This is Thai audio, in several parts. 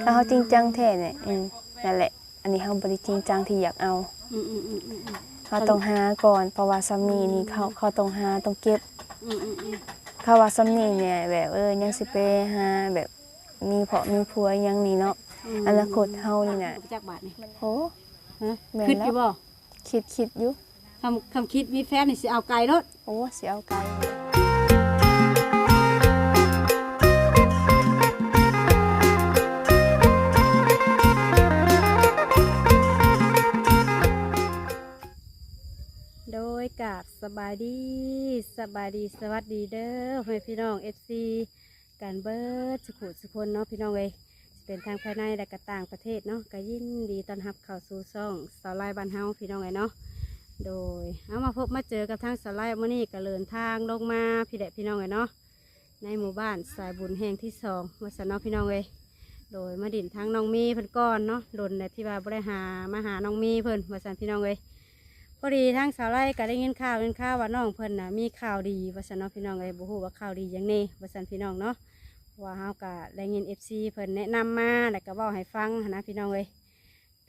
ถ้าเฮาจริงจังแท้เนี่ยนั่นแหละอันนี้เฮาบ่ได้จริงจังที่อยากเอาเฮาต้องหาก่อนเพราะว่าซ้ำนี้นี่เขาต้องหาต้องเก็บเขาว่าซ้ำนี้เนี่ยแบบยังสิไปหาแบบมีเพาะมีผัวยังนี่เนาะอนาคตเฮานี่น่ะจักบาทนี่โอ้ฮะคิดอยู่บ่คิดอยู่คำคิดมีแฟนนี่สิเอาไกลรถโอ้สิเอาไกลโดยกราบสบายดีสวัสดีเด้อพี่น้อง FC การเบิดสุขคนเนาะพี่น้องเอ้ยเป็นทางภายในและก็ต่างประเทศเนาะก็ยินดีต้อนรับเข้าสู่ช่องสาวไลบ้านเฮาพี่น้องเอ้ยเนาะโดยเอามาพบมาเจอกับทางสาวไลมื้อนี้ก็เดินทางลงมาพี่น้องเอ้ยเนาะในหมู่บ้านสายบุญแห่งที่2วัดสนอพี่น้องเอ้ยโดยมาดินทางน้องมีเพิ่นก้อนเนาะโดนแต่ที่ว่าบ่ได้มาหาน้องมีเพิ่นวัดสันพี่น้องเอ้ยพอดีทางสาวไร่ก็ได้ยินข่าวว่าน้องเพิ่นน่ะมีข่าวดีว่าสันเนาะพี่น้องเลยบ่ฮู้ว่าข่าวดีอย่างนี้ว่าสันพี่น้องเนาะว่าเฮาก็ได้ยิน FC เพิ่นแนะนำมาแล้วก็เว้าให้ฟังนะพี่น้องเลย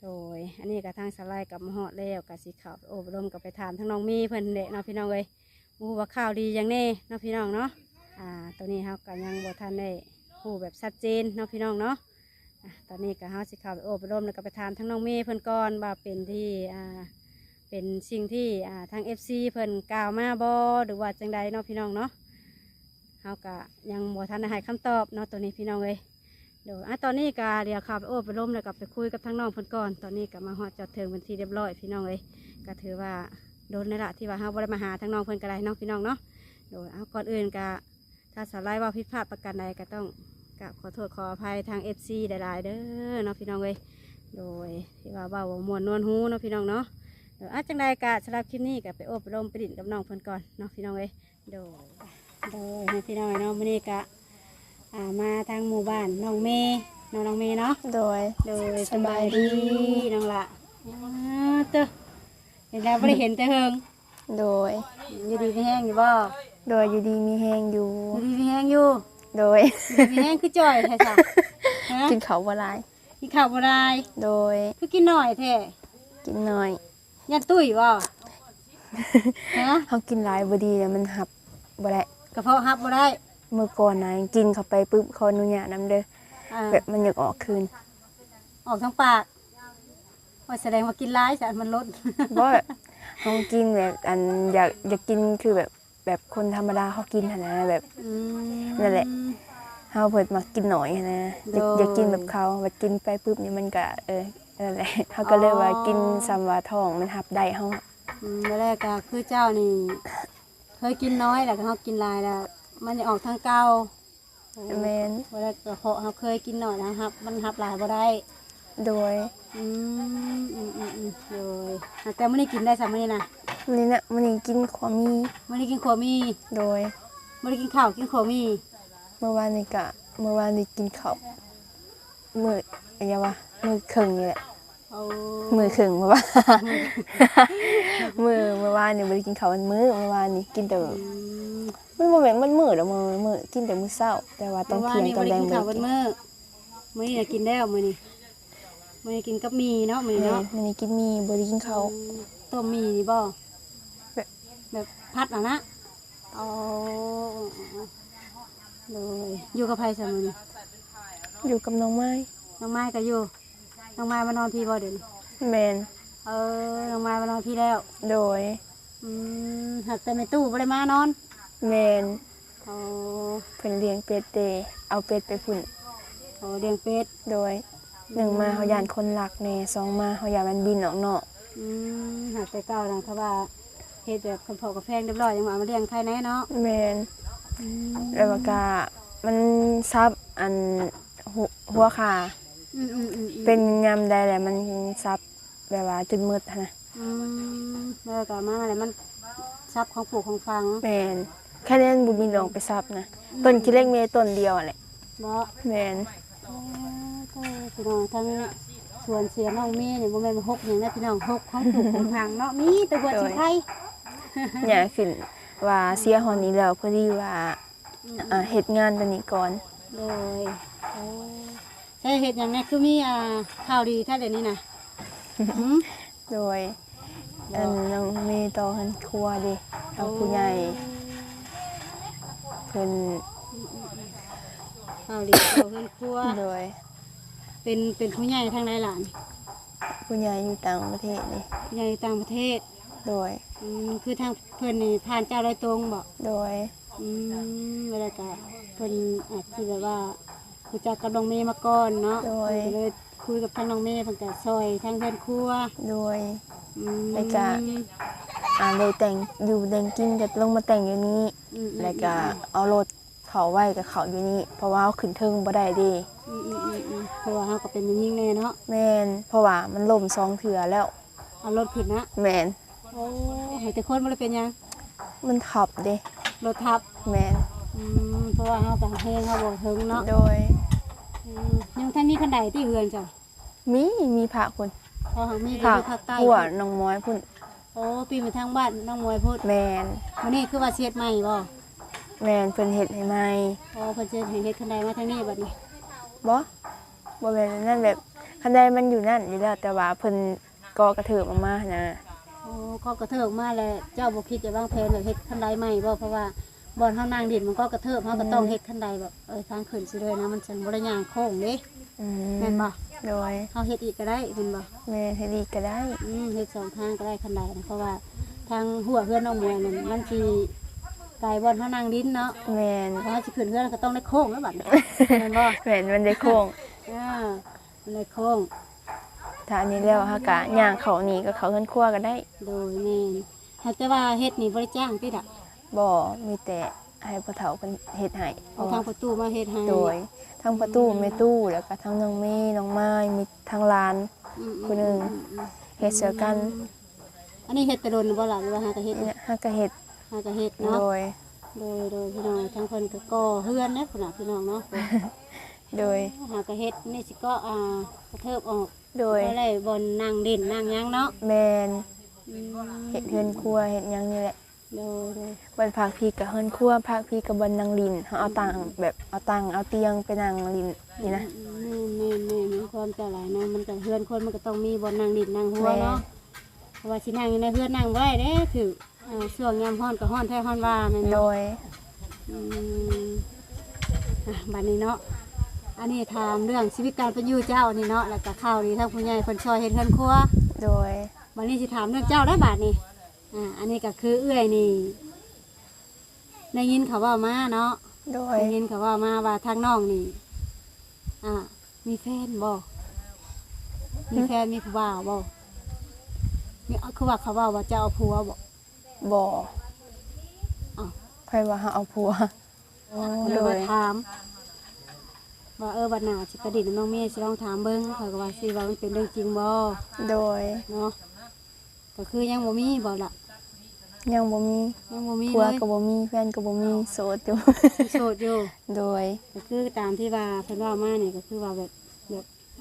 โดยอันนี้ก็ทางสาวไร่กับมาฮอดแล้วก็สิเข้าอบรมกับไปถามทางน้องมีเพิ่นเด้เนาะพี่น้องเลยบ่ฮู้ว่าข่าวดีอย่างนี้เนาะพี่น้องเนาะตัวนี้เฮาก็ยังบ่ทันได้ฮู้แบบชัดเจนเนาะพี่น้องเนาะตอนนี้ก็เฮาสิเข้าไปอบรมแล้วก็ไปถามทางน้องมีเพิ่นก่อนว่าเป็นที่เป็นสิ่งที่ทาง FC เพิ่นกล่าวมาบ่หรือว่าจังใดเนาะพี่น้องเนาะเฮาก็ยังบ่ทันได้ให้คำตอบเนาะตัวนี้พี่น้องเอ้ยเดี๋ยวตอนนี้ก็เดี๋ยวขับไปร่มแล้วก็ไปคุยกับทางน้องเพิ่นก่อนตอนนี้ก็มาฮอดจอดถึงเป็นที่เรียบร้อยพี่น้องเอ้ยก็ถือว่าโดนในละที่ว่าเฮาบ่ได้มาหาทางน้องเพิ่นก็ได้เนาะพี่น้องเนาะโดยก่อนอื่นก็ถ้าสไลด์ว่าผิดพลาดประการใดก็ต้องกราบขอโทษขออภัยทาง FC หลายๆเด้อเนาะพี่น้องเอ้ยโดยที่ว่าเว้าม่วนนวลหูเนาะพี่น้องเนาะจังใดกะสำหรับคลิปนี้กะไปอบรมไปดิ่นกับน้องเพิ่นก่อนเนาะพี่น้องเอ้ยโดยพี่น้องเนาะมื้อนี้กะมาทางหมู่บ้านน้องเมย์น้องเมย์เนาะโดยสบายดีน้องละเต้อเห็นแล้วไม่ได้เห็นแต่เฮิงโดยอยู่ดีมีแห้งอยู่บ่โดยอยู่ดีมีแห้งอยู่มีแห้งอยู่โดยมีแห้งคือจ่อยแท้จ้ะกินข้าวบ่หลายกินข้าวบ่ได้โดยคือกินหน่อยแท้กินหน่อยยันตุ้ยบ่เขากินหลายบ่ดีแล้วมันหับบ่ได้กระเพาะหับบ่ได้เมื่อก่อนนะกินเข้าไปปุ๊บเขาอนุญาตนำเด้อแบบมันอยากออกคืนออกทางปากว่าแสดงว่ากินหลายแต่มันลดบ่เขากินแบบอยากกินคือแบบคนธรรมดาเขากินหั่นนะแบบนั่นแหละเฮาเพิ่นมักกินหน่อยนะอยากกินแบบเขาแบบกินไปปุ๊บนี่มันก็นั่นแหละเขาก็เลยว่ากินซ้ำว่าท้องมันหับได้เขาแรกก็คือเจ้านี่เคยกินน้อยแต่เขากินหลายแล้วมันจะออกทางเก่าแมนเวลาเขาเคยกินหน่อยนะครับมันหับหลายบ่ได้โดยโดยแต่ไม่ได้กินได้สักมื้อนะมื้อนี้กินขวมีไม่ได้กินขวมีโดยไม่ได้กินข้าวกินขวมีเมื่อวานนี้กินข้าวมื้ออะไรวะมื้อครึ่งนี่แหละมือครึ่งเมื่อวานเมื่อวานนี่ไม่ได้กินข้าวมันมื้อเมื่อวานนี่กินแต่มันโมเมนต์มันมื้อแล้วมื้อกินแต่มื้อเช้าแต่ว่าต้องเที่ยงตอนแรงมื้อนี้กินแล้วมื้อนี้กินกับมีเนาะมื้อเนาะมื้อนี้กินมีบ่ได้กินข้าวต้มมีนี่บ่แบบพัดนะเอาเลยอยู่กับไผซะมื้อนี้อยู่กับน้องไม้ก็อยู่น้องไม้มานอนพี่บ่เดี๋ยวนี้แมนน้องไม้มานอนพี่แล้วโดยหักแต่ไม่ตู้บ่ได้มานอนแมนเพิ่นเลี้ยงเป็ดเอาเป็ดไปพุ่นเลี้ยงเป็ดโดย1มาเขาย่านคนรักแน่2มาเขาย่านมันบินออกนอกหักแต่เก่านะเขาว่าเฮ็ดแบบคนพอกระแพงเรียบร้อยยังมาเลี้ยงใครแน่เนาะแมนแล้วก็มันซับอันหัวขาเป็นยำได้แหละมันซับแบบว่าจนมืดนะแล้วก็มาอะไรมันซับของปลูกของฟังแมนแค่นั้นบุญมีลองไปซับนะต้นขี้เล็กเมต้นเดียวแหละแมนพี่น้องทั้งส่วนเสียน้องมีเนี่ยโมเมนต์หกอย่างนั้นพี่น้องหกของปลูกของฟังเนาะมีแต่บัวสีไทยเนี่ยขึ้นว่าเสียหอนี้แล้วพอดีว่าเฮ็ดงานตัวนี้ก่อนเลย ใช่เฮ็ดหยังแน่คือมีข่าวดีถ้าเดี๋ยวนี้น่ะหืม โดยน้องมีต่อหันครัวดิทางผู้ใหญ่เพิ่น ข่าวดีข่าวเพิ่นครัว โดย เป็นผู้ใหญ่ทางใดหลาน ผู้ใหญ่อยู่ต่างประเทศนี่ ผู้ใหญ่ต่างประเทศ โดย คือทางเพิ่นนี่ผ่านเจ้าโดยตรงบ่ โดย เวลาก็เพิ่นอาจสิแบบว่ารู้จักกับน้องเมย์มาก่อนเนาะเพิ่นก็เลยคุยกับทางน้องเมย์เพิ่นก็ซอยทางเพิ่นครัว โดย อืม แล้วก็ เลยแต่งอยู่แต่งกินก็ลงมาแต่งอยู่นี้แล้วก็เอารถเขาไว้กับเขาอยู่นี่เพราะว่าเอาขึ้นเทิงบ่ได้เดิ เพราะว่าเฮาก็เป็นยิ่งแน่เนาะ แม่นเพราะว่ามันล่ม2เทื่อแล้ว เอารถขึ้นนะ แม่น โอ้ให้แต่คนบ่ได้เป็นหยัง มันขับเด้ รถทับ แม่น เพราะว่าเฮาก็เพลงเฮาบ่ถึงเนาะ โดย ยังท่านมีคันใดที่เฮือนจ้ะ มีพระคน พอหังมี พระ อยู่ภาคใต้ หัวน้องม้อยพุ่น โอ้ปีมาทางบ้านน้องมวยพูด แม่น วันนี้คือว่าเสียดใหม่บ่ แม่นเพิ่นเฮ็ดให้ใหม่ โอ้เพิ่นเสียดให้เฮ็ดคันใดมาทางนี้บัดนี้ บ่แม่นนั่นแบบคันใดมันอยู่นั่นอยู่แล้วแต่ว่าเพิ่นก่อกระเถิบออกมานะ โอ้เขากระเทิบมาแล้วเจ้าบ่คิดจะวางแผนแบบเฮ็ดคันใดใหม่บ่เพราะว่าบ่อนเฮานางดินมันก็กระเทิบเฮาก็ต้องเฮ็ดคันใดแบบทางขึ้นสิเลยนะมันจังบ่ได้ย่างโค้งเด้ อื แม่นบ่ โดย เฮาเฮ็ดอีกก็ได้แม่นบ่ แม่นเฮ็ดอีกก็ได้ เฮ็ดสองทางก็ได้คันใดนะเพราะว่าทางหัวเฮือนน้องมวยนั่นมันสิไกลบ่อนเฮานางดินเนาะ แม่น เพราะเฮาสิขึ้นเฮือนก็ต้องได้โค้งแล้วบัดนี้แม่นบ่ แม่นมันได้โค้ง มันได้โค้ง ถ้าอันนี้แล้วเฮาก็ย่างเขานี่ก็เขาเฮือนครัวก็ได้ โดยแม่นหากแต่ว่าเฮ็ดนี่บ่ได้จ้างติดอ่ะ บ่มีแต่ให้พ่อเฒ่าเพิ่นเฮ็ดให้ เอาทางประตูมาเฮ็ดให้ โดยทั้งประตูแม่ตู้แล้วก็ทั้งน้องเมย์น้องไม้มีทั้งหลาน คนหนึ่ง เฮ็ดเสือกัน อันนี้เฮ็ดแต่โดนบ่ล่ะหรือว่าหากะเฮ็ด เนี่ยเฮาก็เฮ็ด หากะเฮ็ดเนาะ โดย โดยพี่น้องทั้งเพิ่นก็ก่อเฮือนนะพุ่นน่ะพี่น้องเนาะ โดย หากะเฮ็ดนี่สิก็กระเทิบออก โดย บ่ได้บ่นนั่งเด่นนั่งหยังเนาะ แม่น อืม เฮ็ดเฮือนครัวเฮ็ดหยังนี่แหละ โดย วันพักพี่ก็เฮือนครัวพักพี่ก็บ่นั่งลินเฮาเอาตังแบบเอาตังเอาเตียงไปนั่งลินนี่นะ แม่มีความเจ้าหลายเนาะมันก็เฮือนคนมันก็ต้องมีบ่นั่งดินนั่งหัวเนาะเพราะว่าสินั่งอยู่ในเฮือนนั่งบ่ได้เด้ถือช่วงยามร้อนก็ร้อนแท้ร้อนว่าแม่น โด บ่ ย บัดนี้เนาะ อันนี้ถามเรื่องชีวิตการเป็นอยู่เจ้านี่เนาะ แล้วก็ข้าวดีทั้งผู้ใหญ่คนช่วยเฮ็ดเฮือนครัว โดย บัดนี้สิถามเรื่องเจ้าได้บาดนี้อันนี้ก็คือเอื้อยนี่ได้ยินเขาเว่ามาเนาะ โดย ได้ยินเขาเว่ามาว่าทางน้องนี่มีแฟนบ่มีแฟนมีผู้บ่าวบ่มีคือว่าเขาเว่าจะเอาผัวบ่ บ่ อ้าว ใครว่าเฮาเอาผัว เล โด ยว่าย ถามว่าบัดหน้าสิประดิษฐ์น้องเมย์สิลองถามเบิ่งเขาก็ว่าสิว่ามันเป็นเรื่องจริงบ่ โดย เนาะก็คือยังบ่มีบ่ล่ะ ยังบ่มี ยังบ่มี ผัว เลย ก็บ่มีแฟนก็บ่มีโสดอยู่ โสดอยู่ โดย ก็คือตามที่ว่าเพิ่นว่ามาเนี่ยก็คือว่าแบบ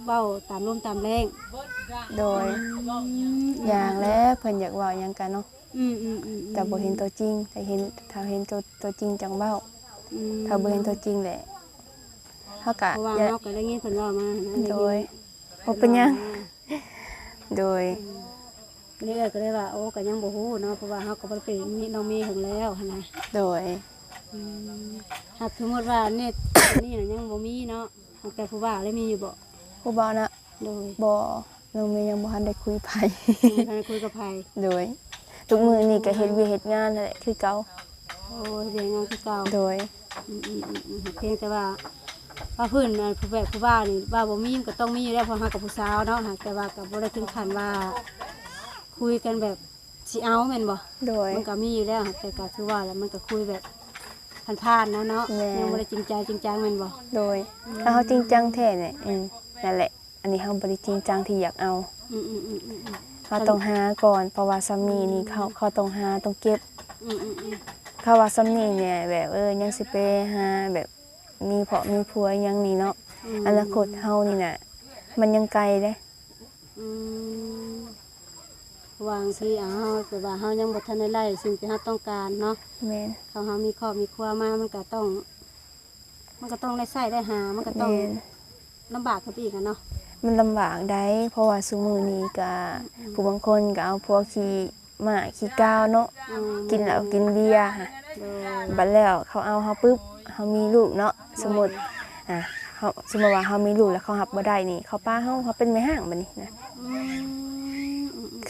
เว้าตามลมตามแรง โดยอย่างแล้วเพิ่นอยากเว้าหยังกันเนาะ อืม แต่บ่เห็นตัวจริงแต่เห็นถ้าเห็นตัวจริงจังเว้าถ้าบ่เห็นตัวจริงแหละเฮาก็ เพราะว่า อย่า เฮาก็ได้ยินเพิ่นว่ามานะ โดยบ่เป็นหยังโดย เรื่อยก็เลยว่าโอ้ก็ยังบ่ฮู้เนาะเพราะว่าเฮาก็บ่ได้เป็นมีน้องมีถึงแล้วหั่นนะ โดย หากสมมุติว่าเนี่ยนี่น่ะยังบ่มีเนาะหากแต่ผู้บ่าวเลยมีอยู่บ่ ผู้บ่าวนะ โดย บ่น้องเมย์ยังบ่ทันได้คุยไผ ยังบ่ทันได้คุยกับไผ โดยทุกมื้อนี่ก็เฮ็ดเวียกเฮ็ดงานนั่นแหละคือเก่า โอ้ยเรียนงานคือเก่า โดย เพียงแต่ว่าเพื่อนผู้แบบผู้บ้านนี่ว่าบ่มีมันก็ต้องมีอยู่แล้วเพราะหากับผู้สาวเนาะหากแต่ว่ากับบ่ได้ถึงขั้นว่า คุยกันแบบสิเอาแม่นบ่ โดย มันก็มีอยู่แล้วหากแต่ก็คือว่าแล้วมันก็คุยแบบผ่านๆนะเนาะ แม่ ยังบ่ได้จริงใจจริงจังแม่นบ่ โดยถ้าเฮาจริงจังแท้เนี่ยนั่นแหละ อันนี้เฮาบ่ได้จริงจังที่อยากเอา อืม เขาต้องหาก่อนเพราะว่าซัมนี่นี่เขาต้องหาต้องเก็บ อืม เขาว่าซัมนี่เนี่ยแบบยังสิไปหาแบบมีเพาะมีผัวอิหยังนี่เนาะอนาคตเฮานี่น่ะมันยังไกลเด้ วางที่เฮาแต่ว่าเฮายังบ่ทันได้ไล่สิ่งที่เฮาต้องการเนาะ แม่น เขาเฮามีครอบมีครัวมามันก็ต้องได้ใช้ได้หามันก็ต้อง แม่น ลำบากกับอีกกันเนาะ มันลำบากได้เพราะว่าซุมื้อนี้ก็ผู้บางคนก็เอาพวกขี้ม้าขี้ก้าวเนาะกินเหล้ากินเบียร์ค่ะ โดย บัดแล้วเขาเอาเฮาปึ๊บเฮามีลูกเนาะสมมุติเฮาสมมุติว่าเฮามีลูกแล้วเขารับบ่ได้นี่เขาป้าเฮาเป็นแม่ห้างบัดนี้นะ อืม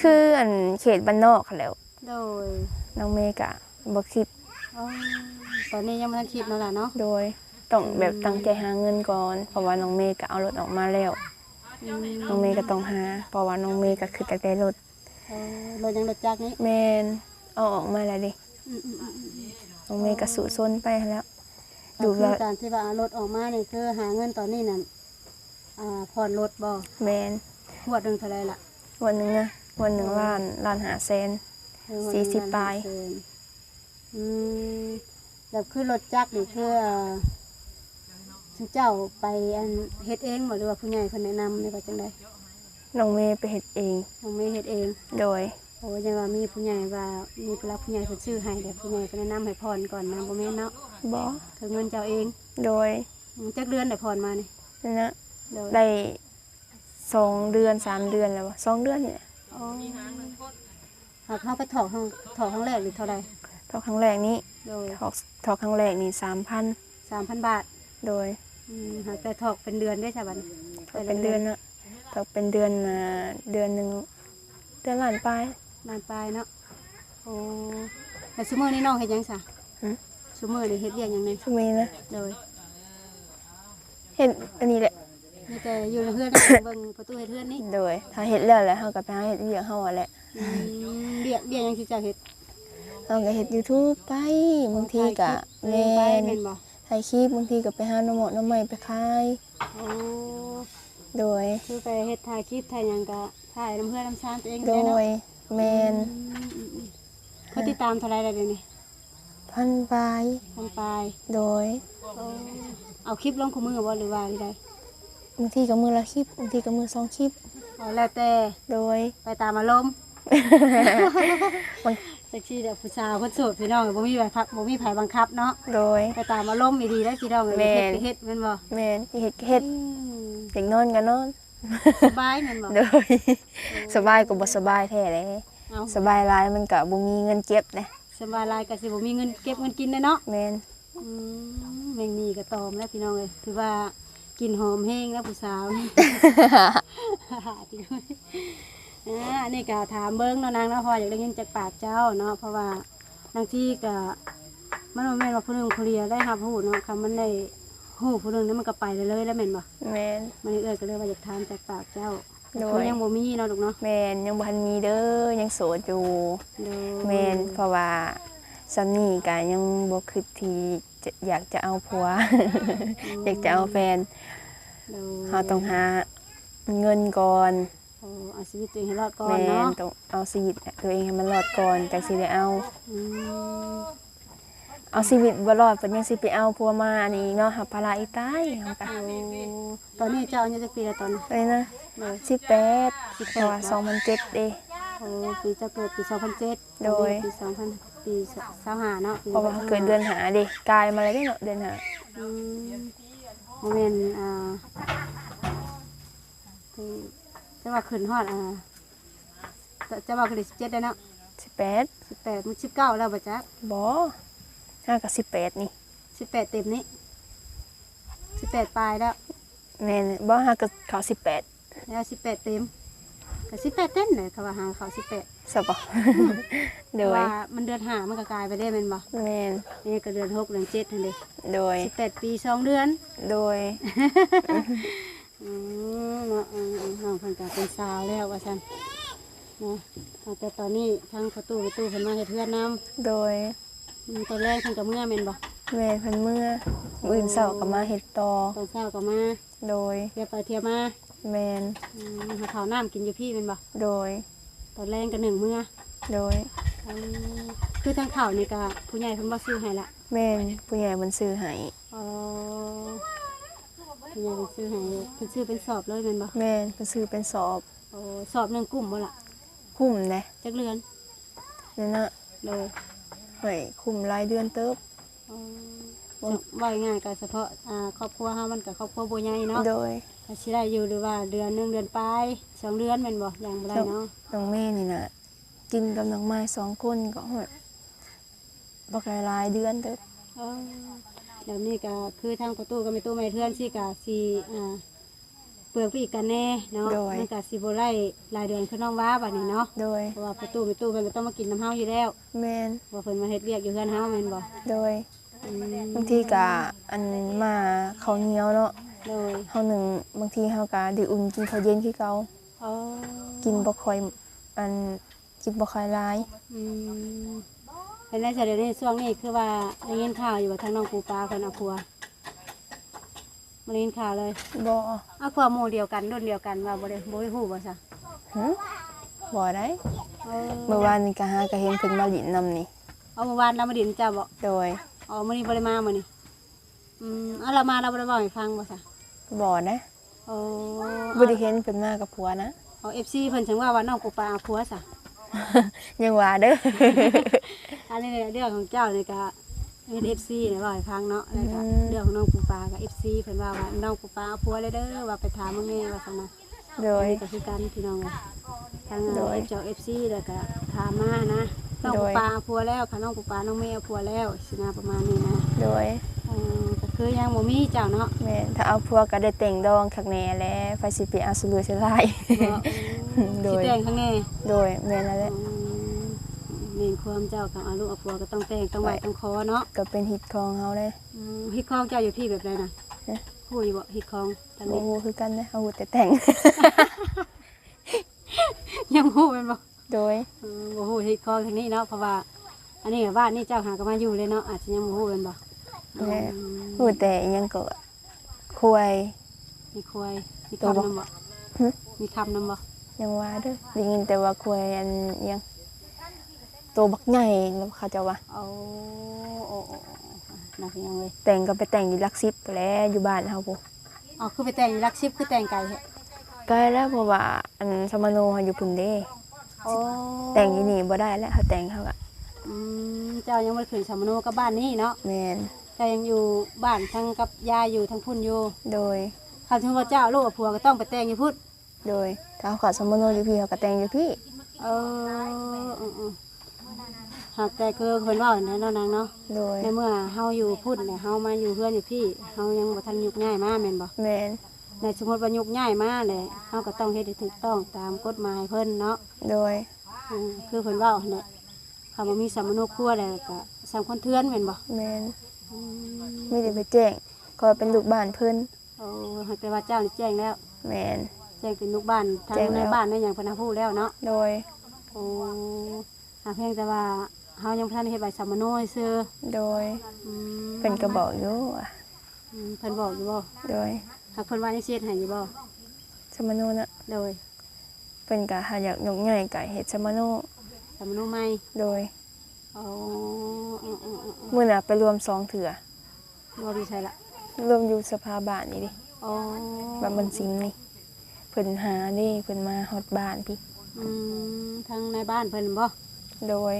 คืออันเขตบ้านนอกเขาแหล้ว โดย น้องเมย์ก็บ่คิด อ๋อตอนนี้ยังไม่ทันคิดนั่นแหละเนาะ โดยต้องแบบตั้งใจหาเงินก่อนเพราะว่าน้องเมย์ก็เอารถออกมาแล้ว น้องเมย์ก็ต้องหาเพราะว่าน้องเมย์ก็คือแต่ได้รถ เรายังรถจักรนี้ แม่นเอาออกมาแล้วดิ อืม น้องเมย์ก็สุซนไปแล้ว ดู ดู แล แล้ว การที่ว่าเอารถออกมานี่คือหาเงินตอนนี้นั่นผ่อนรถบ่ แม่น งวดหนึงเท่าไหร่ล่ะ วันหนึงนะวันหนึงล้านหาแสน 40ปลาย อืมแบบคือรถจักรนี่คือซึ่งเจ้าไปอันเฮ็ดเองบ่หรือว่าผู้ใหญ่เพิ่นแนะนำนี่ว่าจังได๋ น้องเมย์ไปเฮ็ดเอง น้องเมย์เฮ็ดเอง โดย โอ้ยังว่ามีผู้ใหญ่ว่ามีผู้รักผู้ใหญ่เพิ่นซื้อให้แต่ผู้ใหญ่เพิ่นแนะนำให้ผ่อนก่อนนะบ่แม่นเนาะ บ่ คือเงินเจ้าเอง โดย จักเดือนได้ผ่อนมานี่ นั่นนะ โดย ได้2 เดือน 3 เดือนแล้วบ่2 เดือนนี่แหละ อ๋อหากเข้าไปถอครั้งแรกหรือเท่าใด ทอกครั้งแรกนี้ โดย ทอกครั้งแรกนี่3,000 3,000 บาท โดย หากแต่ถอกเป็นเดือนได้ใช่บัด ทอกเป็นเดือนนะทอกเป็นเดือนเดือนหนึงเดือนล้านปลาย นานไปเนาะโอ้แต่ซุมื้อนี้น้องเฮ็ดหยังซะ หึ ซุมื้อนี้เฮ็ดเวียกหยังนี่ ช่วงนี้นะ โดย เฮ็ดอันนี้แหละ มีแต่อยู่ในเฮือนเบิ่งประตูเฮ็ดเฮือนนี่ โดยถ้าเฮ็ดแล้วแหละเฮาก็ไปหาเฮ็ดเวียกเฮาอะแหละ เวียกหยังสิเจ้าเฮ็ด เฮาก็เฮ็ด YouTube ไปบางทีก็ แม่ แม่ น น แม่นบ่ ถ่ายคลิปบางทีก็ไปหาหน่อหมอกหน่อไม้ไปขาย โอ้ โดย คือไปเฮ็ดถ่ายคลิปถ่ายหยังก็ถ่ายน้ำเพื่อนน้ำชานตัวเอง โด ได้เนาะ ยแม่น เขาติดตามเท่าไรแล้วเดี๋ยวนี้ พันปลาย พันปลาย โดย เอาคลิปลงคู่มือบ่หรือว่าใด บางทีก็มือละคลิปบางทีก็มือ2คลิป เอาแล้วแต่ โดย ไปตามอารมณ์ บาง แท็กซี่เด็กผู้สาวคนโสดพี่น้องบ่มีบังคับบ่มีไผบังคับเนาะ โดย ไปตามอารมณ์ดีๆได้พี่น้อง แม่ เฮ็ด น ไปเฮ็ดแม่นบ่ แม่นเฮ็ดก็เฮ็ดอยากนอนก็นอน สบายแม่นบ่ โดยสบายก็บ่สบายแท้เลย เอา สบายหลายมันก็บ่มีเงินเก็บนะ สบายหลายก็สิบ่มีเงินเก็บเงินกินเด้เนาะ แม่น แมงมีก็ตอมแล้วพี่น้องเอ้ยถือว่ากินหอมแห้งแล้วผู้สาวนี่ จริงเลยอันนี้ก็ถามเบิ้งเนาะนางเนาะเพออยากได้ยินจากปากเจ้าเนาะเพราะว่าบางทีก็มันบ่แม่นว่าผู้หนึงผู้เดียวได้รับรู้เนาะคำมันได้ฮู้ผู้หนึงนี่มันก็ไปเลยแล้วแม่นบ่ แม่น มันเอ้ยก็เลยว่าอยากถามจากปากเจ้า โดย คือยังบ่มีเนาะลูกเนาะ แม่นยังบ่ทันมีเด้อยังโสดอยู่ โดย แม่นเพราะว่าสามีก็ยังบ่คิดที่จะอยากจะเอาผัว อยากจะเอาแฟน โดย เราต้องหาเงินก่อน โอ้เอาชีวิตตัวเองให้รอดก่อน แม่น เนาะ ต้องเอาชีวิตตัวเองให้มันรอดก่อนจังสิได้เอา อืม เอาชีวิตบ่รอดเพิ่นยังสิไปเอาผัวมาอันนี้เนาะหาภาระอีตายเฮาก็ โอ้ตอนนี้เจ้าอายุจักปีแล้วตอนนี้ เลยนะ เลย 18เพราะว่า2007เด้ โอ้ปีเจะเกิดปี2007 โดย ปี2000ปี25เนาะปี เพราะว่าเกิดเดือนหาเด้กลายมาเลยเด้เนาะเดือนหา อืมโมเมนต์คือจะว่าขึ้นฮอดจะว่าขึ้น17ได้เนาะ 18 18มัน19แล้วบ่จ๊ะ บ่ห้ากับ18นี่ 18เต็มนี้18ปลายแล้ว แม่นบ่ห้ากับเขา18 แล้ว18เต็มก็18เต็มเลยเขาว่าหาเขา18 ซะบ่ โดย ว่ามันเดือน5มันก็กลายไปได้แม่นบ่ แม่น นี่ก็เดือน6เดือน7นั่นเด้ โดย 18ปี2เดือน โดย เนาะน้องเพิ่นก็เป็นสาวแล้วว่าซั่นเนาะแต่ตอนนี้ทางประตูเพิ่นมาเฮ็ดเฮือนนำ โดย ตอนแรกเพิ่นก็เมื่อแม่นบ่ แม่เพิ่นเมื่อมื้ออื่นเช้าก็มาเฮ็ดต่อ ตอนเช้าก็มา โดย เที่ยวไปเที่ยวมา แม่น หาข้าวน้ำกินอยู่พี่แม่นบ่ โดย ตอนแรกก็หนึ่งเมื่อ โดย เออคือทางข้าวนี่ก็ผู้ใหญ่เพิ่นบ่ซื้อให้ละ แม่นผู้ใหญ่เพิ่นซื้อให้ อ๋อผู้ใหญ่เพิ่นซื้อให้เพิ่นซื้อเป็นสอบเลยแม่นบ่ แม่นเพิ่นซื้อเป็นสอบ โอ้สอบหนึ่งกลุ่มบ่ล่ะ คุ้มนะ จักเรือน นั่นน่ะ เลย เฮ้ยคุ้มรายเดือนเติบ อ๋อว่าง่ายๆก็เฉพาะครอบครัวเฮามันก็ครอบครัวบ่ใหญ่เนาะ โดย ข สิได้อยู่หรือว่าเดือนหนึงเดือนปลาย2เดือนแม่นบ่อย่างบ่ได้เนาะ น้องแม่นี่น่ะกินกับน้องไม้2คนก็ฮอดบ่ไกลหลายเดือนเด้อ เออแล้วนี่ก็คือทางประตูกับแม่ตู้แม่เทือนสิก็สิเปลือกไปอีกกันแน่เนาะมันก็สิบ่ได้รายเดือนคือน้องว้าบัดนี้เนาะ โดย เพราะว่าประตูแม่ตู้เพิ่นก็ต้องมากินน้ำเฮาอยู่แล้ว แม่น ว่าเพิ่นมาเฮ็ดเวียกอยู่เฮือนเฮาแม่นบ่ โดย อืม บางทีก็อันมาข้าวเหนียวเนาะ โดย เฮาหนึ่งบางทีเฮาก็ได้อุ่นกินข้าวเย็นคือเก่า อ๋อ กินบ่ค่อยอันกินบ่ค่อยหลาย อืมเป็นได้เดี๋ยวนี้ช่วงนี้คือว่าได้ยินข่าวอยู่ว่าทางน้องปูปลาเพิ่นเอาครัวมาได้ยินข่าวเลย บ่ เอาครัวหมู่เดียวกันรุ่นเดียวกันว่าบ่ได้ฮู้บ่ซะ หึบ่ได้ เออ เมื่อวานนี้ก็หาก็เห็นเพิ่นมาหลินนำนี่ เอาเมื่อวานเรามาดินเจ้าบ่ โดย อ๋อมื้อนี้บ่ได้มามื้อนี้เอาเรามาเราบ่ได้เว้าให้ฟังบ่ซะ บ่นะ อ๋อ บ่ได้เห็นเพิ่นมากับผัวนะ เอา FC เพิ่นถึงว่าน้องปูปลาเอาครัวซะ ยังว่าเด้อ อันนี้เรื่องของเจ้านี่ก็เป็น FC เนี่ยเว้าให้ฟังเนาะแล้วก็ อืม เรื่องของน้องปูปลากับ FC เพิ่นว่าน้องปูปลาเอาครัวเลยเด้อว่าไปถามแม่ว่าซั่นนะ โดย ก็คือกันพี่น้องเลยทาง โดย เจ้า FC แล้วก็ถามมานะน้อง โด ปู ย ปลาเอาครัวแล้วค่ะน้องปูปลาน้องแม่เอาครัวแล้วสินะประมาณนี้นะ โดย ก็คือยังบ่มีเจ้าเนาะ แม่นถ้าเอาผัวก็ได้แต่งดองคักแน่แหล้วไฟสิไปเอาสุรุ่ยสุร่าย โด สิ ย แต่งข้างใน โดยแม่นแล้วแหละ มีความเจ้ากับเอาลูกเอาผัวก็ต้องแต่งต้องไหวต้องขอเนาะ ก็เป็นฮิตของเฮาเลย ฮิตคองเจ้าอยู่พี่แบบไรนะ เอ๊ะ พูดอยู่บ่ฮิตคองทาง บ่ นี้ ฮู้คือกันนะเอาฮู้แต่แต่ง ยังพูดเป็นบ่ โดย บ่ฮู้ฮิตคองทางนี้เนาะเพราะว่าอันนี้บ้านนี่เจ้าหากันมาอยู่เลยเนาะอาจจะยังบ่ฮู้เป็นบ่ แม่ฮู้แต่อิหยังก็ควาย มีควายมี ตัว คำ บ่ นำบ่ หึ มีคำนำบ่ ยังว่าเด้อได้ยินแต่ว่าควายอันอิหยังตัวบักใหญ่แล้วเขาเจะว่า โอ้น่าเป็นยังเลย แต่งก็ไปแต่งอยู่หลัก10พู้นแหล้วอยู่บ้านเฮาพุ อ๋อคือไปแต่งอยู่รักชิปคือแต่งไก่แฮะ ก็แล้วเพราะว่าอันสมโนเฮาอยู่พุ่นเด้ โอ้ แต่งอยู่นี่บ่ได้แล้วเฮาแต่งเฮาก็ เจ้ายังบ่ได้ขึ้นสามโนกับบ้านนี้เนาะ แม่น เจ้ายังอยู่บ้านทั้งกับยายอยู่ทั้งพุ่นอยู่ โดย คำถึงว่าเจ้าลูกกับผัวก็ต้องไปแต่งอยู่พุ่น โดยถ้าเขาขอสมโนอยู่พี่เขาก็แต่งอยู่พี่ เออหากแต่คือคนว่าอย่างนั้นเนาะนางเนาะ โดย ในเมื่อเฮาอยู่พุ่นเนี่ยเฮามาอยู่เพื่อนอยู่พี่เฮายังบ่ทันยุกง่ายมาแม่นบ่ แม่น ในสมมติว่ายุกง่ายมาเลยเฮาก็ต้องเฮ็ดให้ถูกต้องตามกฎหมายเพิ่นเนาะ โดย คือเพิ่นเว้าเนี่ยคำว่ามีสามนุครัวแล้วก็สามคนเทือนแม่นบ่ แม่น อืม ไม่ได้ไปแจ้งก็เป็นลูกบ้านเพิ่น โอ้หากแต่ว่าเจ้านี่แจ้งแล้ว แม่น แจ้งเป็นลูกบ้านทาง แจ้งแล้ ใน ว บ้านในหยังเพิ่นพูดแล้วเนาะ โดย โอ้หากเพียงแต่ว่าเฮายังบ่ทันได้เฮ็ดใบสามโนให้ซื่อ โดย อืม เพิ่นก็บอกอยู่ว่า เพิ่นบอกอยู่บ่ โดย หากเพิ่นว่ายังสิเฮ็ดให้อยู่บ่ สมโนน่ะ โดย เพิ่นก็หาอยากยกใหญ่ก็เฮ็ดสมโน สามโนใหม่ โดย โอ้ มื้อน่ะไปรวม2เถื่อ บ่ดีใช่ละ รวมอยู่สภาบ้านนี่ดิ โอ้ บ้านมันสิงห์นี่เพิ่นหานี่เพิ่นมาฮอดบ้านพี่ ทางในบ้านเพิ่นบ่ โดย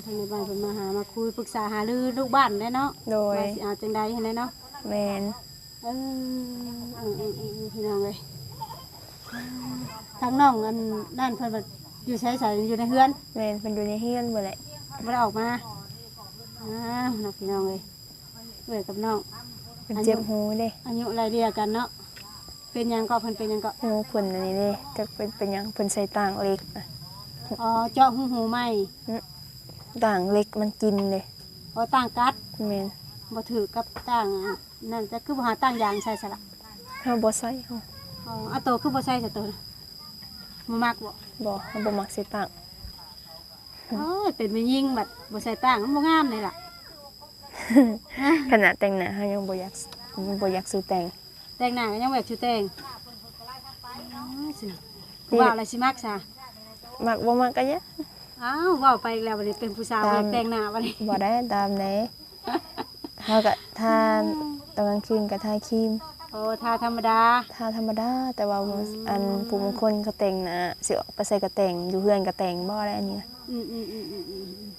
ทางในบ้านเพิ่นมาหามาคุยปรึกษาหารือลูกบ้านได้เนาะ โดย ว่าสิเอาจังใดให้ได้เนาะ แม่น พี่น้องเลยทางน้องอันนั่นเพิ่นว่าอยู่ใช้สายอยู่ในเฮือน แม่นเพิ่นอยู่ในเฮือนบ่แหละ บ่ได้ออกมาน้องพี่น้องเลยเอ้ยกับน้อง เพิ่นเจ็บหูเด้ อายุไรเดียวกันเนาะเป็นหยังก็เพิ่นเป็นหยังก็ หูเพิ่นอันนี้เด้จักเป็นหยังเพิ่นใส่ต่างเหล็กน่ะ อ๋อเจาะหูไหม ต่างเหล็กมันกินเด้ อ๋อต่างกัด แม่น บ่ถือกับต่างนั่นจะคือบ่หาต่างอย่างใส่ซะละ เฮาบ่ใส่เฮา อ๋ออะโตคือบ่ใส่ซะโตน่ะบ่มักบ่ บ่เฮาบ่มักใส่ต่าง โอ้ยเป็นแม่ยิงบัดบ่ใส่ต่างมันบ่งามเลยล่ะ ขนาดแต่งหน้าเฮายังบ่อยากซื้อแต่ง แต่งหน้าก็ยังแบบชูแต่งว่าอะไรสิมักซะ มักบ่มักก็ยะ อ้าวว่าไปอีกแล้ววันนี้เป็นผู้สาวอยากแต่งหน้าวันนี้ บ่ได้ตามไหนเฮาก็ทาตอนกลางคืนก็ทาครีม โอ้ทาธรรมดา ทาธรรมดาแต่ว่าอันผู้บางคนเขาแต่งหน้าสิออกไปใส่ก็แต่งอยู่เฮือนก็แต่งบ่ได้อันนี้นะ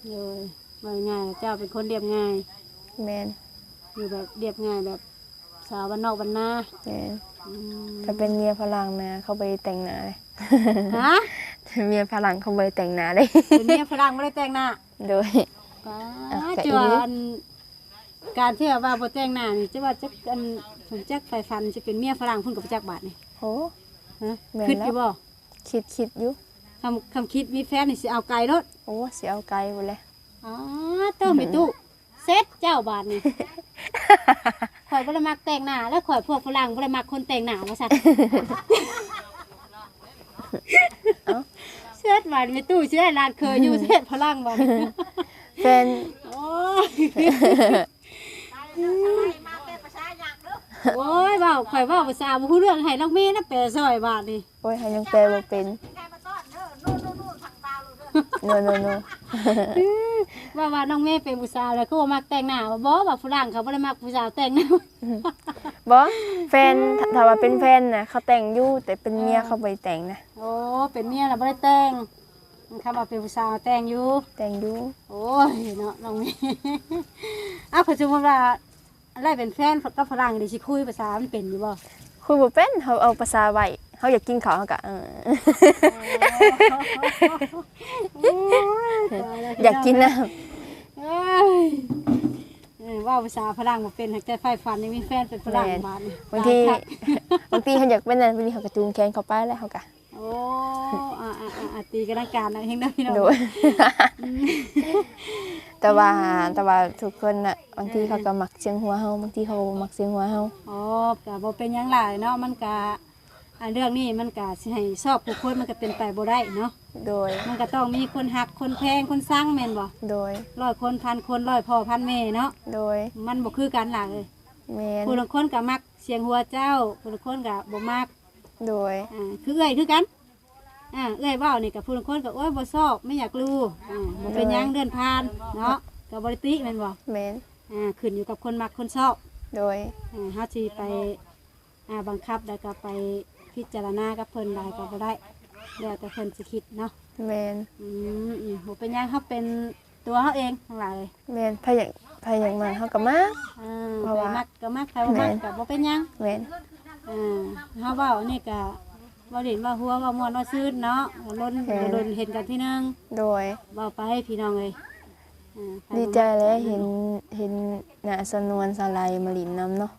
เลยว่าง่ายเจ้าเป็นคนเรียบง่าย แม่น อยู่แบบเรียบง่ายแบบ สาวบ้านนอกบ้านนา แม่น อืม ถ้าเป็นเมียฝรั่งนะเขาไปแต่งหน้าเลย ฮะ ถ้าเมียฝรั่งเขาไปแต่งหน้าเลย เป็นเมียฝรั่งบ่ได้แต่งหน้า โดย ป้า ก็ จ อี ว หลี อันการที่ว่าบ่แต่งหน้านี่จะว่าจักอันผมจักไฟฟันจะเป็นเมียฝรั่งเพิ่นก็บ่จักบาทนี่ โอ้ ฮะ แม่น คิด แล้ อ ว ยู่บ่ คิดอยู่ คำคิดมีแฟนนี่สิเอาไกลรถ โอ้สิเอาไกลหมดเลย อ๋อเติมไปตู้เซ็ตเจ้าบาทนี่ ข่อยบ่ได้มักแต่งหน้าแล้วข่อยพวกฝรั่งบ่ได้มักคนแต่งหน้าว่าซั่น เอ้า เซ็ตบาทไปตู้สิได้ร้านเคยอยู่เซ็ตฝรั่งบาท แฟน โอ้ย โอ้ยเว้าข่อยเว้าภาษาบ่ฮู้เรื่องให้น้องเมย์นะแปลซอยบาทนี่ โอ้ยยังแปลบ่เป็นโนโนโน ว่าน้องเมย์เป็นผู้สาวแล้วก็บ่มักแต่งหน้าบ่ว่าฝรั่งเขาบ่ได้มักผู้สาวแต่งหน้า บ่แฟนถ้าว่าเป็นแฟนนะเขาแต่งอยู่แต่เป็นเมียเขาไปแต่งนะ โอ้เป็นเมียน่ะบ่ได้แต่งคำว่าเป็นผู้สาวแต่งอยู่ แต่งอยู่ โอ้ยเนาะน้องเมย์ อ้าวคือสมมุติว่าอะไรเป็นแฟนกับฝรั่งนี่สิคุยภาษามันเป็นอยู่บ่ คุยบ่เป็นเขาเอาภาษาไว้เขาอยากกินข้าวเขาก็อยากกินน้ำ เอ้ยว่าภาษาฝรั่งบ่เป็นแต่ไฟฟันนี่มีแฟนเป็นฝรั่งบาดนี่ บางที บางทีเขาอยากเป็นนั่นบางทีเขาก็จูงแขนเขาไปแล้วเขาก็ โอ้ตีกันร่างการนะเฮงได้พี่น้อง โดย แต่ว่าทุกคนน่ะบางทีเขาก็มักเสียงหัวเฮาบางทีเขาบ่มักเสียงหัวเฮา อ๋อก็บ่เป็นหยังหลายเนาะมันก็อันเรื่องนี้มันก็สิให้ชอบผู้คนมันก็เป็นไปบ่ได้เนาะ โดย มันก็ต้องมีคนหักคนแพงคนสร้างแม่นบ่ โดย 100 คนพันคน100พ่อพันแม่เนาะ โดย มันบ่คือกันล่ะเอ้ย แม่น ผู้ลางคนก็มักเสียงหัวเจ้าผู้ลางคนก็บ่มัก โดย คือเอ้ยคือกันเอ้ยเว้านี่ก็ผู้ลางคนก็โอ๊ยบ่ชอบไม่อยากรู้บ่เป็นหยังเดินผ่านเนาะก็บ่ได้ติแม่นบ่ แม่น ขึ้นอยู่กับคนมักคนชอบ โดย เฮาสิไปบังคับแล้วก็ไปพิจารณากับเพิ่นได้ก็บ่ได้แล้วแต่เพิ่นสิคิดเนาะ แม่น บ่เป็นหยังเฮาเป็นตัวเฮาเองทั้งหลายเลย แม่นพาอย่างมาเฮาก็มา เพราะ ไป ว่า มักก็มักใครบ่มักก็บ่เป็นหยัง แม่น เฮาเว้านี่ก็เว้าเล่นว่าหัวว่าม่วนว่าซื่นเนาะล้นเห็นกันที่นึง โดย เว้าไปพี่น้องเอ้ยไป ดีใจแล้วเห็นหน้าสนวนสาลายมาลินน้ำเนาะ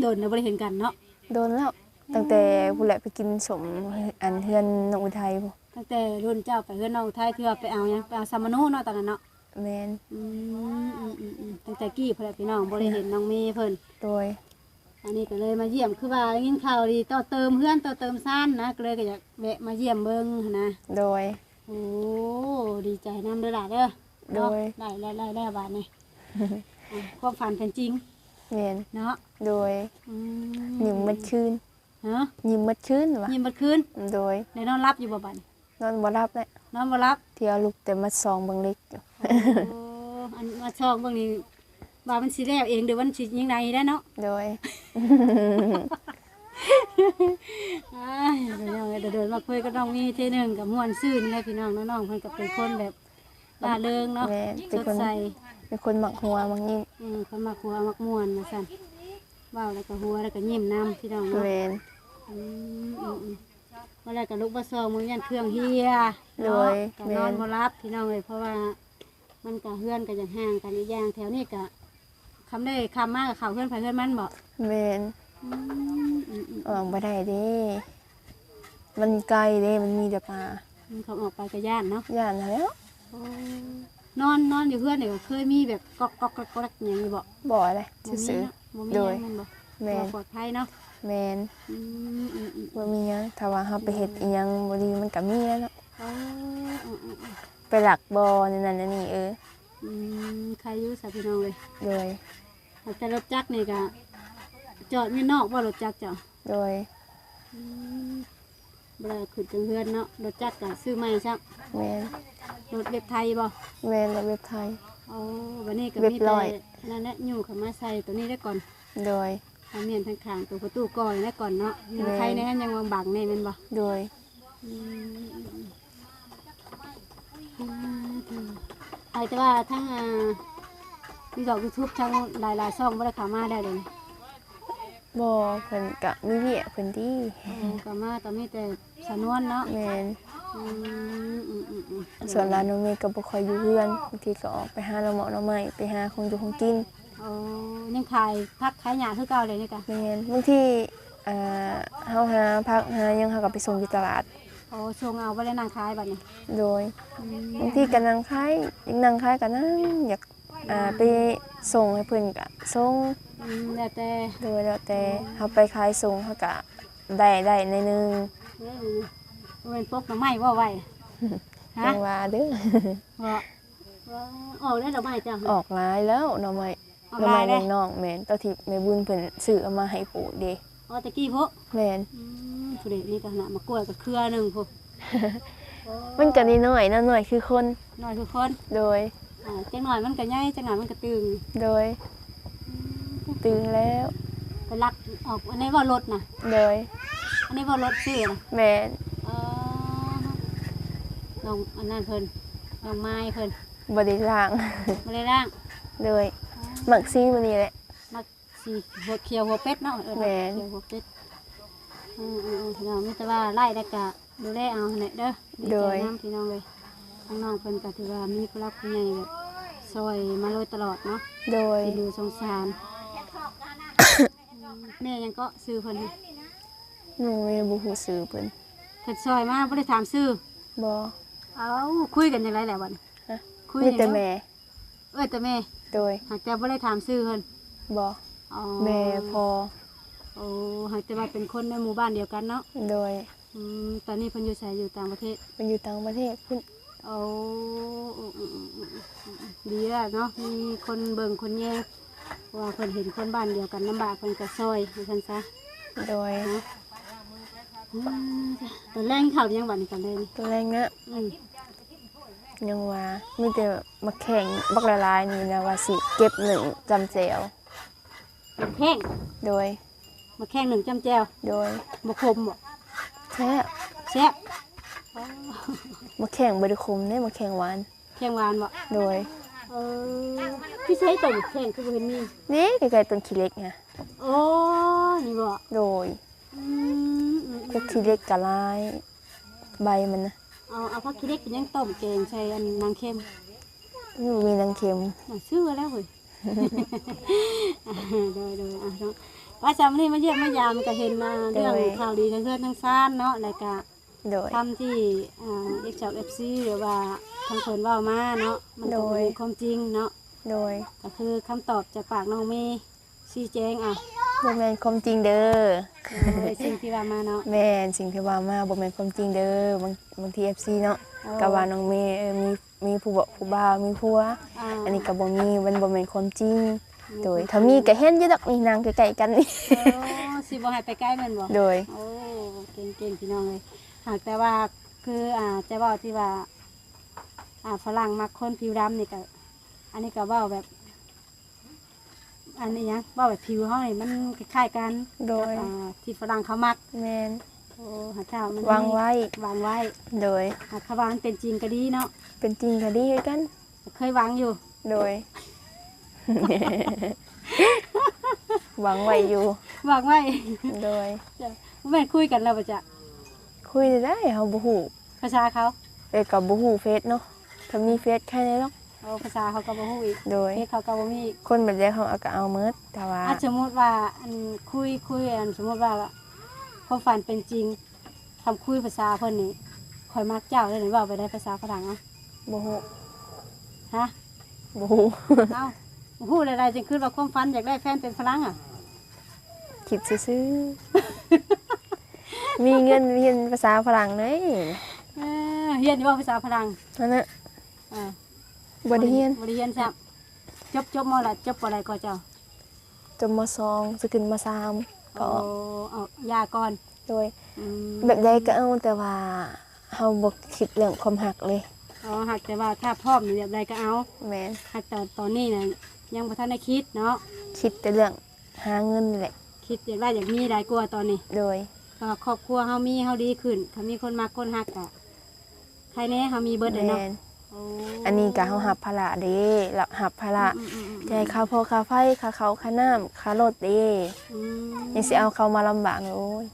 โดนบ่ได้เห็นกันเนาะ โดนแล้วตั้งแต่ผู้แหละไปกินสมอันเฮือนนกอุทัยพู้ ตั้งแต่รุ่นเจ้าไปเฮือนน้องอุทัยที่ว่าไปเอาหยังไปเอาสามโนเนาะตอนนั้นเนาะ แม่น ตั้งแต่กี้เพิ่นแหละพี่น้องบ่ได้เห็นน้องเมย์เพิ่น โดย อันนี้ก็เลยมาเยี่ยมคือว่าได้ยินข่าวดีต่อเติมเพื่อนต่อเติมซ่านนะก็เลยก็อยากแวะมาเยี่ยมเบิ่งหั้นนะ โดย โอ้ดีใจนำเด้อล่ะเด้อ โดย ได้บาดนี้ ความฝันเป็นจริง แม่น เนาะ โดย อืม ยิ้มมัดคืน ฮะ ยิ้มมัดคืนวะ ยิ้มเบัดคืน โดย ได้นอนรับอยู่บ่บัดนี้ นอนบ่รับเลย นอนบ่รับ เที่ยวลุกแต่มัดซองเบางเล็กอยู่ โอ้อันมาช่องเบิ่งนี่ว่ามันสิแล้วเองหรือมันสิยังไงได้เนาะ โดย เดินมาคุยกับน้องมีเทหนึงกับม่วนซื่นเลยพี่น้องน้องๆเพิ่นก็เป็นคนแบบร่าเริงเนาะ แม่ สดใส เป็นคนหมักหัวมักยิ้ม คนมักหัวมักม่วนมาสั่นเว้าแล้วก็หัวแล้วก็ยิ้มน้ำพี่น้องเนาะ แม่น มาแล้วก็ลุกมาซองมือยันเครื่องเฮีย โดย ก็นอนบ่รับพี่น้องเลยเพราะว่ามันก็เฮือนก็อย่างห่างกันอีกอย่างแถวนี้ก็คำได้คำมากกับเขาเพื่อนไปเพื่อนมันบอก แม่นออกบ่ได้เด้มันไกลเด้มันมีแต่ป่า เขาออกไปกับย่านเนาะ ย่านแล้ว นอนอยู่เพื่อนเนี่ยเคยมีแบบก๊อกอย่างนี้บอก บ่อะไร บ่มี ซื่อ เนาะบ่มี โด ห ย ยังมันบอก แม่น ปลอดภัยเนาะ แม่น อืม บ่มีหยังถ้าว่าเฮาไปเฮ็ดอีหยังบ่ดีมันก็มีแล้วเนาะ อ๋อ ไปหลักบ่นี่นั่นอันนี่ใครอยู่สาพี่น้องเลย โดย แต่รถจักรนี่ก็จอดไม่นอกว่ารถจักรเจ้า โดย เวลาขึ้นจังเฮือนเนาะรถจักรก็ซื้อใหม่ซัก แม่น รถเว็บไทยบ่ แม่นแล้วเว็บไทย อ๋อวันนี้ก็ เว็บ มี ร้ แต่ อย นั่นแหละอยู่เข้ามาใส่ตัวนี้ได้ก่อน โดย ทางเมียนทางข้างตัวประตูก่อนได้ก่อนเนาะยัง แม่ ใครในนั้นยังวางบังในมันบ่ โดย ไอ้แต่ว่าทั้งที่ดอกยูทูบช่องหลายๆช่องบ่ได้เข้ามาได้เลย บ่เพิ่นก็มีเวียกเพิ่นดี ก็มาแต่มีแต่สนวนเนาะ แม่น อืม ส่วนร้านน้องเมย์ก็บ่ค่อยอยู่เรือนบางทีก็ออกไปหาหน่อหมอหน่อไม้ไปหาของอยู่ของกิน โอ้ยังขายผักขายหญ้าคือเก่าเลยนี่กะ แม่นบางทีเฮาหาผักหาหยังเฮาก็ไปส่งอยู่ตลาด โอ้ส่งเอาบ่ได้นั่งขายบัดนี้ โดยบางทีก็นั่งขายยังนั่งขายก็นั่งอยากไปส่งให้เพิ่นก็ส่ง แล้วแต่ โดยแล้วแต่เฮาไปขายส่งเฮาก็ได้ในอยหนึง บ่เป็นปกหน่อไม้บ่ไว้ฮะ จังว่าเด้อ บ่ออกได้ดอกไม้จ้ะ ออกหลายแล้วหน่อไม้ ออก หน่อ หลา ไม้ ยเด้ เลี้ยงน้องแม่นตอนที่แม่บุญเพิ่นซื้อเอามาให้ปลูกเด้ อ๋อตะกี้พวก แม่น ผู้เด็กนี่ก็หนมากล้วยกับเครือหนึงพวก มันก็น้อยๆน้อยๆคือคน น้อยทุกคน โดย จังหน่อยมันก็ใหญ่จังหน่อยมันก็ตึง โดยตื่นแล้ว ไปลักออกอันนี้ว่ารถน่ะ โดย อันนี้ว่ารถซื้อน่ะ แม่น เออน้องอันนั้นเพิ่นน้องไม้เพิ่น บไดิล่าง มาเลยร่าง โดยหมักซีมันนี่แหละ มาสีหัวเขียวหัวเป็ดเนาะแม่น เขียวหัวเป็ดพี่น้องมีแต่ว่าไล่ได้กะดูแลเอาเนี่ยเด้อดีใจน้ำพี่น้องเลยทั้งน้องเพิ่นก็ถือว่ามีผู้รักผู้ใหญ่แบบซอยมาโดยตลอดเนาะ โดย ไปดูสงสาร แม่ยังก็ซื้อเพิ่นให้ หนูไม่บูฮูซื้อเพิ่น เพิ่นซอยมาบ่ได้ถามซื้อ บ่ เอาคุยกันจังไดแหละบัด ฮะ คุย มี กัน แต่ เนาะ แม่ แต่แม่ โดย หากแต่บ่ได้ถามซื้อเพิ่น บ่ อ๋อ แม่พอ โอ้หากแต่ว่าเป็นคนในหมู่บ้านเดียวกันเนาะ โดย ตอนนี้เพิ่นอยู่ไสอยู่ต่างประเทศ มันอยู่ต่างประเทศพุ่น เอาดีแล้วเนาะมีคนเบิ่งคนแย่งว่าเพิ่นเห็นคนบ้านเดียวกันลำบากเพิ่นก็ซอยว่าซั่นซะ โดย ตอนแรกข่าวยังบัดนี้กันเลยนี่ ตัวแรงนะ อืม ยังว่ามีแต่มาแข่งบักละลายนี่นะว่าสิเก็บหนึ่งจำแจว มาแข้ง โดย มาแข้งหนึ่งจำแจว โดย มาคมบ่ แท้ แซ่บ มาแข่งบ่ได้คมเด้มาแข่งหวาน แข้งหวานบ่ โดย เออพี่ใช้ต้นแข้งคือบ่เห็นมี นี่ใกล้ๆต้นขี้เหล็กไง โอ้นี่บ่ โดย พวกขี้เหล็กกะลายใบมันนะ เอาผักขี้เหล็กเป็นยังต้มแกงใส่อันนางเค็ม อยู่มีนางเข็ม ซื้อแล้วเว้ย โดยอ่ะเนาะว่าจำนี่มาเยี่ยมมายามก็เห็นเรื่องข่าวดีทั้งเพื่อนทั้งซ่านเนาะแล้วก็ โดย ทำที่เอ็กซ์เอฟซีหรือว่าทางคนเว่ามาเนาะมันก็เป็นความจริงเนาะ โดย ก็คือคำตอบจากปากน้องเมย์ชี้แจงบ่แม่นความจริงเด้อ สิ่งที่ว่ามาเนาะ แม่นสิ่งที่ว่ามาบ่แม่นความจริงเด้อบางที FC เนาะก็ว่าน้องเมย์มีผู้บ่ผู้บ่าวมีผัวอันนี้ก็บ่มีมันบ่แม่นความจริงโดยถ้ามีก็เห็นอยู่ดอกนี่นางใกล้ๆกันนี่ สิบ่ให้ไปใกล้แมันบ่ โดย โอ้เก่งๆพี่น้องเลยหากแต่ว่าคือจะเว่าที่ว่าฝรั่งมักคนผิวดำนี่ก็อันนี้ก็เว่าแบบ อันนี้ยังเว่าแบบผิวเขานี่มันคล้ายๆกัน โดย กับที่ฝรั่งเขามัก แม่น โอ้หาเจ้ามัน วางไว้ วางไว้ โดย หากเขาวางเป็นจริงก็ดีเนาะ เป็นจริงก็ดีคือกัน เคยวางอยู่ โดย หวังไว้อยู่ วางไว้ โดย แม่นคุยกันแล้วปะจ๊ะ คุยได้เฮาบ่ฮู้ ภาษาเขา แต่ก็บ่ฮู้เฟซเนาะถ้ามีเฟซแค่นี้หรอก เอาภาษาเขาก็บ่ฮู้อีก โดย เฮ็ดเขาก็บ่มีอีก คนแบบนี้เขาเอาก็เอาหมดแต่ว่า สมมติว่าอันคุยอันสมมติว่าความฝันเป็นจริงทำคุยภาษาเพิ่นนี่คอยมักเจ้าเลยหรือว่าไปได้ภาษาฝรั่งอ่ะ บ่ฮู้ ฮะ บ่ฮู้ เอ้าฮู้อะไรจึงคือว่าความฝันอยากได้แฟนเป็นฝรั่งอ่ะ คิดซื่อๆมีเงินเรียนภาษาฝรั่งเลย เฮียนอยู่ว่าภาษาฝรั่ง นั่นน่ะ อ่า บ่ได้เรียน บ่ได้เฮียนซับจบมละจบอะไรก็เจ้า จบมสองสิขึ้นมสามก็ เอายาก่อน โดย อืม แบบใดก็เอาแต่ว่าเฮาบ่คิดเรื่องความหักเลย อ๋อหากแต่ว่าถ้าพร้อมนี่แบบใดก็เอา แม่น หากแต่ตอนนี้น่ะยังบ่ทันได้คิดเนาะ คิดแต่เรื่องหาเงินนี่แหละ คิดอยากได้อยากมีได้กว่าตอนนี้ โดย ก็ครอบครัวเฮามีเฮาดีขึ้นถ้ามีคนมาคนฮักอะใครแน่เฮามีเบิดเลย แม่ เนาะ น อันนี้ก็เฮาหับภาระเด้แล้วหับภาระจ่ายค่าพอค่าไฟค่าเขาวค่าน้ำค่ารถเด้ยังสิเอาเขามาลำบากโอ้ย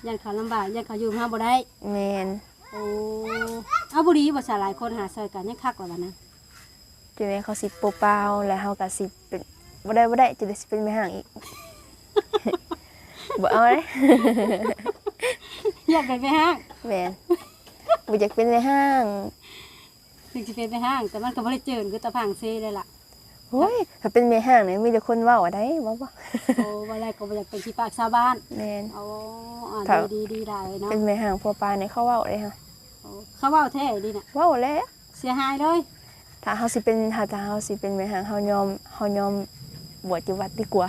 ยันเขาลำบากยันเขาอยู่ห้าบ่ได้ แม่น โอ้เอาบุรีบ่สาหลายคนหาซอยกันยังคักกว่านั้น จังได๋เขาสิเปล่าๆแล้วเฮาก็สิเป็นบ่ได้จะได้สิเป็นแม่ห้างอีก บ่เอาเด้ อยากเป็นไปห้าง แม่นบ่อยากเป็นแม่ห้าง ถึงจะเป็นไปห้างแต่มันก็บ่ได้เจิญคือตะพังเซเลยล่ะ โอ้ยถ้าเป็นแม่ห้างนี่มีแต่คนเว้าได้บ่ โอ้ว่าแรกก็บ่อยากเป็นที่ปากชาวบ้าน แม่น โอ้ ครับ ดีได้เนาะ เป็นแม่ห้างพัวปลาเนี่ยเขาเว้าเลยค่ะ เขาเว้าแท้ดีน่ะ เว้าแล้ว เสียหายเลย ถ้าเฮาสิเป็นแม่ห้างเฮายอมบวชอยู่วัดดีกว่า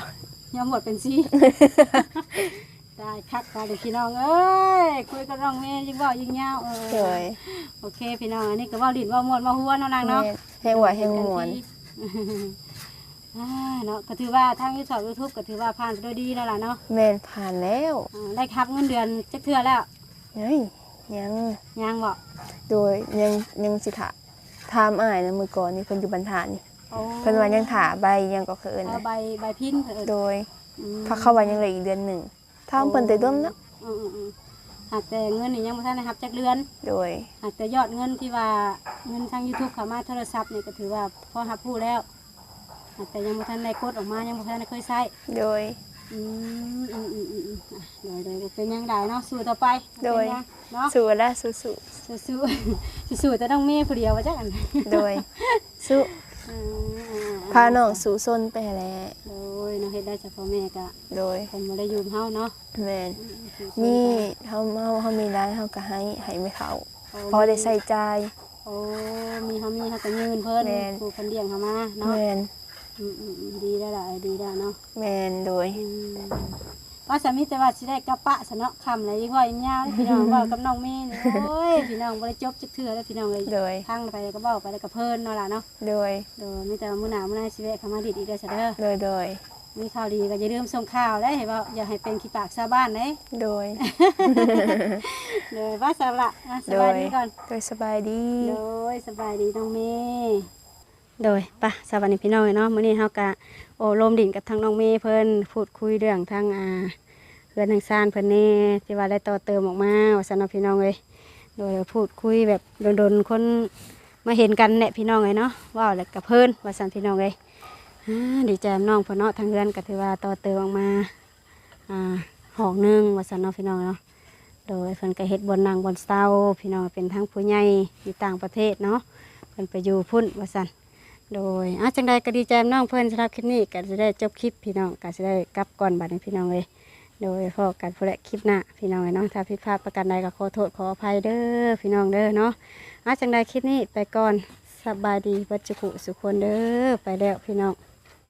ยอมหมดเป็นซี่ ได้คักค่ะเด็กพี่น้องเอ้ยคุยกับน้องเมย์ยิ่งเว้ายิ่งยาว เด้อ โอเคพี่น้องอันนี้ก็เว้าลิ้นเว้าม่วนเว้าหัวเนาะนางเนาะ แม่แฮงว่าแฮงม่วน เนาะก็ถือว่าทางYouTube ก็ถือว่าผ่านไปด้วยดีแล้วล่ะเนาะ แม่นผ่านแล้ว ได้ครับเงินเดือนจักเทื่อแล้ว เฮ้ยยัง ยังบ่ โดยยังสิถามอ้ายนะมื้อก่อนนี่เพิ่นอยู่บรรทานนี่ โอ้ เพิ่นว่ายังถาใบยังก็คือเอิ้น เอา นะ ใบพินเอิ้น โดย อืม ถ้าเข้าว่ายังเหลืออีกเดือนหนึงถามเพิ่นแต่ต้นแล้ว อืมหากแต่เงินนี่ยังบ่ทันได้รับจักเดือน โดย หากแต่ยอดเงินที่ว่าเงินทาง YouTube เข้ามาโทรศัพท์นี่ก็ถือว่าพอรับผู้แล้วหากแต่ยังบ่ทันได้กดออกมายังบ่ทันได้เคยใช้ โดย โดยเป็นยังไงเนาะสู้ต่อไป โดย เป็นยังเนาะ สู้และสู้ สู้แต่ต้องมีผู้เดียวว่าจักอัน ๆโดยสู้พาน้องสู่ซนไปให้แล้ว โดยเนาะเฮ็ดได้เฉพาะแม่ก็ โดย เพิ่นบ่ได้อยู่กับเฮาเนาะ แม่นมีเฮามีรายเฮาก็ให้ไม่เขาพอได้ใส่ใจาย โอ้มีเฮาก็ยืนเพิ่น แม่น ผู้เพิ่นเลี้ยงเฮามาเนาะ แม่น ดีแล้วล่ะดีแล้วเนาะ แม่นโดย ว่าสามีแต่ว่าสิได้กระปะซะเนาะค่ำเลยพ่อยยาวพี่น้องเว้ากับน้องเมย์นี่โอ้ยพี่น้องบ่ได้จบจักเทื่อแล้วพี่น้องเอ้ย โดย ทางไปก็เว้าไปแล้วก็เพิ่นเนาะล่ะเนาะ โดย มีแต่มื้อหน้ามื้อหน้าสิแวะเข้ามาดิดอีกเด้อซะเด้อ โดย มีข่าวดีก็อย่าลืมส่งข่าวได้ให้ว่าอย่าให้เป็นขี้ปากชาวบ้านเด้ โดย เลยว่าสำหรับสบายดีก่อน โดยสบายดี โดยสบายดีน้องเมย์โดยปะสวัสดีพี่น้องเนาะมื้อนี้เฮากะโอ้ลมดิ่นกับทางน้องเมย์เพิ่นพูดคุยเรื่องทางเพื่อนทางซานเพิ่นนี่ที่ว่าได้ต่อเติมออกมาว่าซั่นเนาะพี่น้องเอ้ยโดยพูดคุยแบบโดนๆคนมาเห็นกันแหละพี่น้องเอ้ยเนาะว้าวแล้วกับเพิ่นว่าซั่นพี่น้องเอ้ยดีใจน้องเพิ่นเนาะทางเรือนก็ถือว่าต่อเติมออกมาห้องนึงว่าซั่นเนาะพี่น้องเนาะโดยเพิ่นก็เฮ็ดบนนั่งบนเสาพี่น้องเป็นทั้งผู้ใหญ่อยู่ต่างประเทศเนาะเพิ่นไปอยู่พุ่นว่าซั่นโดยจังใดก็ดีใจน้องเพิ่นสำหรับคลิปนี้ก็จะได้จบคลิปพี่น้องก็จะได้กลับก่อนบัดนี้พี่น้องเอ้ยโดยพอกันผู้ใดคลิปหน้าพี่น้องเอ้ยเนาะถ้าผิดพลาดประการใดก็ขอโทษขออภัยเด้อพี่น้องเด้อเนาะจังใดคลิปนี้ไปก่อนสบายดีเบัดจุกุสุขคนเด้อไปแล้วพี่น้อง